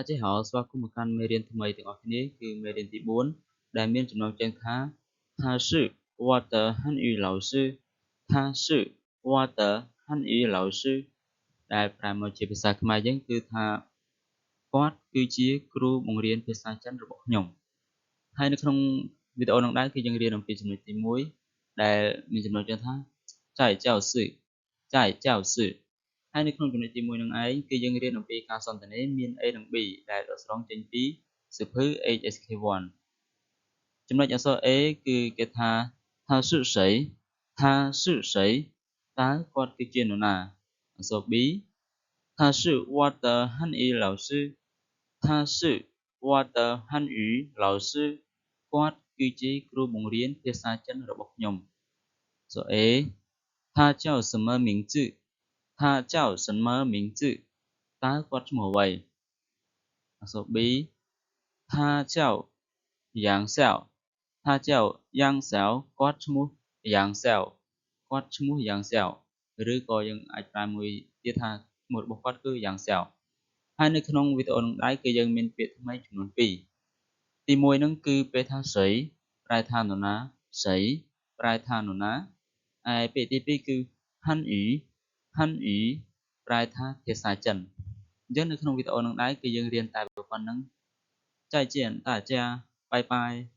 Chị hảo, xóa cùng một căn mê riêng thứ mấy tiếng Anhគឺមេរៀនទី4ដែលមានចំណងជើងថា他是我的汉语老师他是我的汉语老师ដែលប្រែមកជាភាសាខ្មែរយើងគឺថាគាត់គឺជាគ្រូបង្រៀនភាសាចិនរបស់ខ្ញុំហើយនៅក្នុងវីដេអូនេះដែរគឺយើងរៀនអំពីចំណុចទី1ដែលមានចំណងជើងថាចៃចៅស៊ឺចៃចៅស៊ឺហើយនៅក្នុងចំណុចទី1នឹងឯងគឺយើងរៀនអំពីការសន្ទនាមាន A និង B ដែលដកស្រង់ចេញពីសៀវភៅ HSK1 ចំណុចអក្សរ A គឺគេថា他是谁他是谁តើគាត់គឺជានរណាអក្សរ B 他是我的汉语老师他是我的汉语老师គាត់គឺជាគ្រូបង្រៀនភាសាចិនរបស់ខ្ញុំអក្សរ A 他叫什么名字他叫什么名字តើគាត់ឈ្មោះអ្វីអក្សរ B 他叫杨晓他叫杨晓គាត់ឈ្មោះយ៉ាងសែវគាត់ឈ្មោះយ៉ាងសែវឬក៏យើងអាចប្រើមួយទៀតថាឈ្មោះរបស់គាត់គឺយ៉ាងសែវហើយនៅក្នុងវីដេអូនេះដែរគឺយើងមានពាក្យថ្មីចំនួន2ទី1ហ្នឹងគឺពេលថាស្រីប្រែថានរណាស្រីប្រែថានរណាហើយពាក្យទី2គឺហាន់អ៊ីហាន់អ៊ីប្រែថាភាសាចិនអញ្ចឹងនៅក្នុងវីដេអូនេះដែរគឺយើងរៀនតែប៉ុណ្្នឹង再见大家拜拜